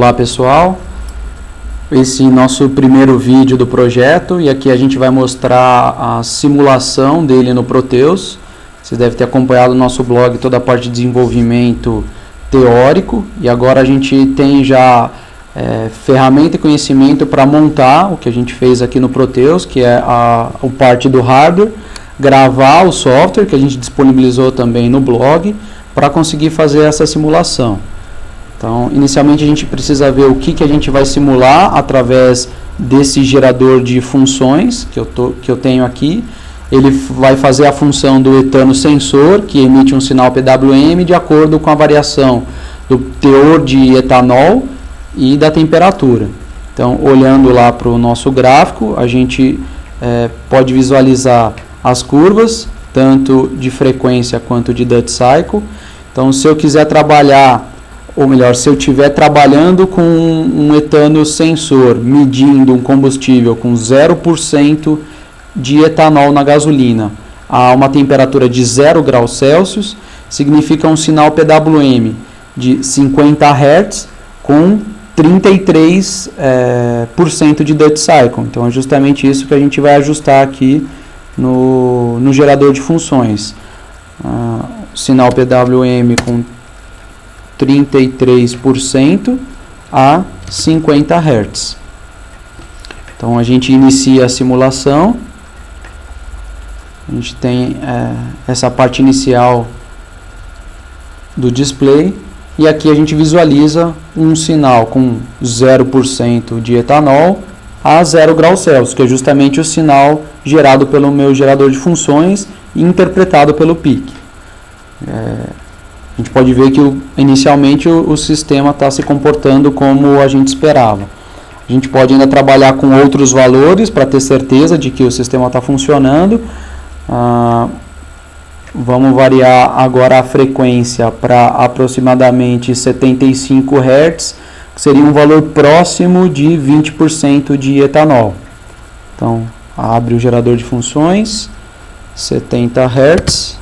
Olá pessoal, esse nosso primeiro vídeo do projeto, e aqui a gente vai mostrar a simulação dele no Proteus. Você deve ter acompanhado no nosso blog toda a parte de desenvolvimento teórico, e agora a gente tem já ferramenta e conhecimento para montar o que a gente fez aqui no Proteus, que é a parte do hardware, gravar o software que a gente disponibilizou também no blog para conseguir fazer essa simulação. Então, inicialmente a gente precisa ver o que a gente vai simular através desse gerador de funções que eu tenho aqui. Ele vai fazer a função do etano sensor, que emite um sinal PWM de acordo com a variação do teor de etanol e da temperatura. Então, olhando lá para o nosso gráfico, a gente pode visualizar as curvas, tanto de frequência quanto de Duty Cycle. Então, se eu quiser trabalhar, ou melhor, se eu estiver trabalhando com um etano sensor, medindo um combustível com 0% de etanol na gasolina a uma temperatura de 0 graus Celsius, significa um sinal PWM de 50 Hz com 33% de Duty Cycle. Então é justamente isso que a gente vai ajustar aqui no gerador de funções. Sinal PWM com 33% a 50 Hz. Então a gente inicia a simulação. A gente tem essa parte inicial do display, e aqui a gente visualiza um sinal com 0% de etanol a 0 graus Celsius, que é justamente o sinal gerado pelo meu gerador de funções e interpretado pelo PIC. A gente pode ver que inicialmente o sistema está se comportando como a gente esperava. A gente pode ainda trabalhar com outros valores para ter certeza de que o sistema está funcionando. Vamos variar agora a frequência para aproximadamente 75 Hz, que seria um valor próximo de 20% de etanol. Então, abre o gerador de funções, 70 Hz.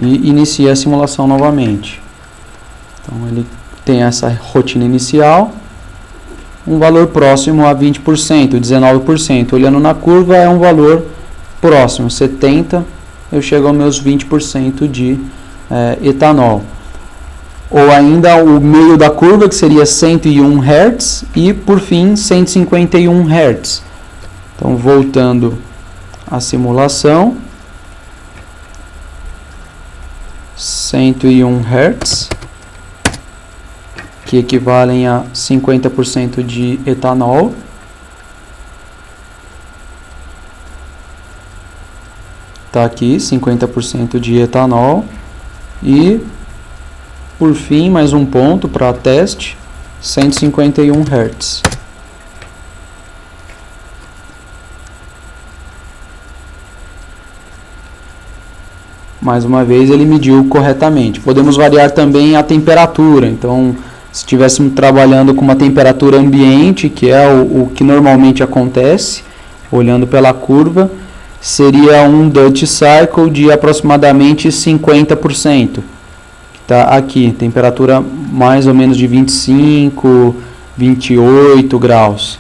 E inicia a simulação novamente. Então ele tem essa rotina inicial, um valor próximo a 20%, 19%. Olhando na curva é um valor próximo, 70%, eu chego aos meus 20% de etanol. Ou ainda o meio da curva, que seria 101 Hz, e por fim 151 Hz. Então voltando à simulação, 101 Hz, que equivalem a 50% de etanol. Está aqui, 50% de etanol. E, por fim, mais um ponto para teste, 151 Hz. Mais uma vez ele mediu corretamente. Podemos variar também a temperatura. Então, se estivéssemos trabalhando com uma temperatura ambiente, que é o que normalmente acontece, olhando pela curva, seria um Duty Cycle de aproximadamente 50%. Está aqui, temperatura mais ou menos de 25, 28 graus.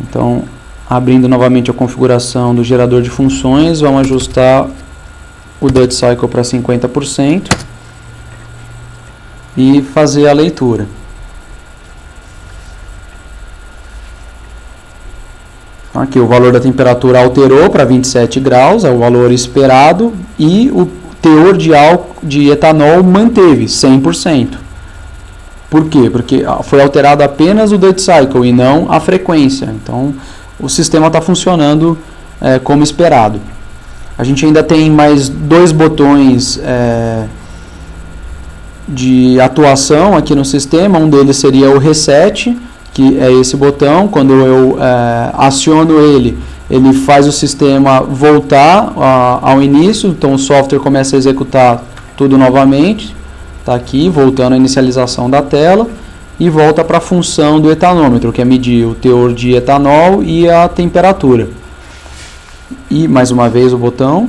Então, abrindo novamente a configuração do gerador de funções, vamos ajustar o Duty Cycle para 50% e fazer a leitura. Aqui o valor da temperatura alterou para 27 graus, é o valor esperado, e o teor de etanol manteve 100%. Por quê? Porque foi alterado apenas o Duty Cycle e não a frequência. Então o sistema está funcionando como esperado. A gente ainda tem mais dois botões de atuação aqui no sistema. Um deles seria o Reset, que é esse botão. Quando eu aciono ele faz o sistema voltar ao início. Então o software começa a executar tudo novamente. Está aqui, voltando à inicialização da tela. E volta para a função do etanômetro, que é medir o teor de etanol e a temperatura. E mais uma vez o botão.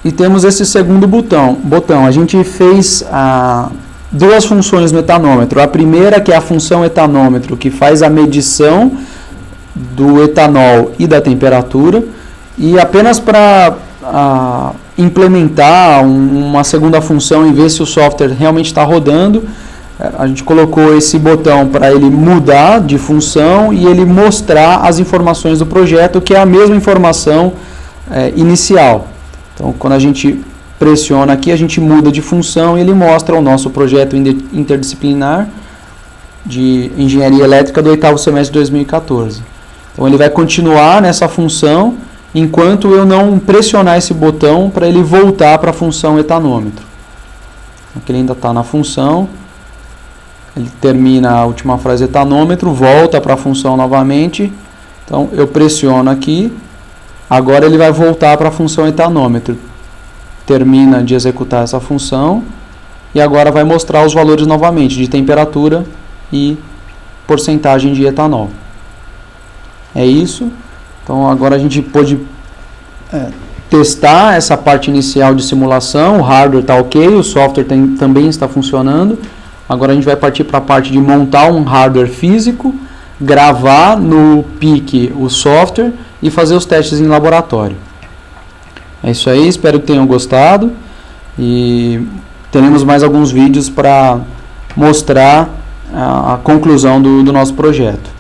E temos esse segundo botão. A gente fez duas funções no etanômetro. A primeira, que é a função etanômetro, que faz a medição do etanol e da temperatura. E apenas para implementar uma segunda função e ver se o software realmente está rodando, a gente colocou esse botão para ele mudar de função e ele mostrar as informações do projeto, que é a mesma informação inicial. Então, quando a gente pressiona aqui, a gente muda de função e ele mostra o nosso projeto interdisciplinar de engenharia elétrica do 8º semestre de 2014. Então, ele vai continuar nessa função enquanto eu não pressionar esse botão para ele voltar para a função etanômetro. Aqui ele ainda está na função, ele termina a última frase etanômetro, volta para a função novamente. Então, eu pressiono aqui, agora ele vai voltar para a função etanômetro. Termina de executar essa função e agora vai mostrar os valores novamente de temperatura e porcentagem de etanol. É isso. Então agora a gente pode testar essa parte inicial de simulação. O hardware está ok, o software também está funcionando. Agora a gente vai partir para a parte de montar um hardware físico, gravar no PIC o software e fazer os testes em laboratório. É isso aí, espero que tenham gostado e teremos mais alguns vídeos para mostrar a conclusão do nosso projeto.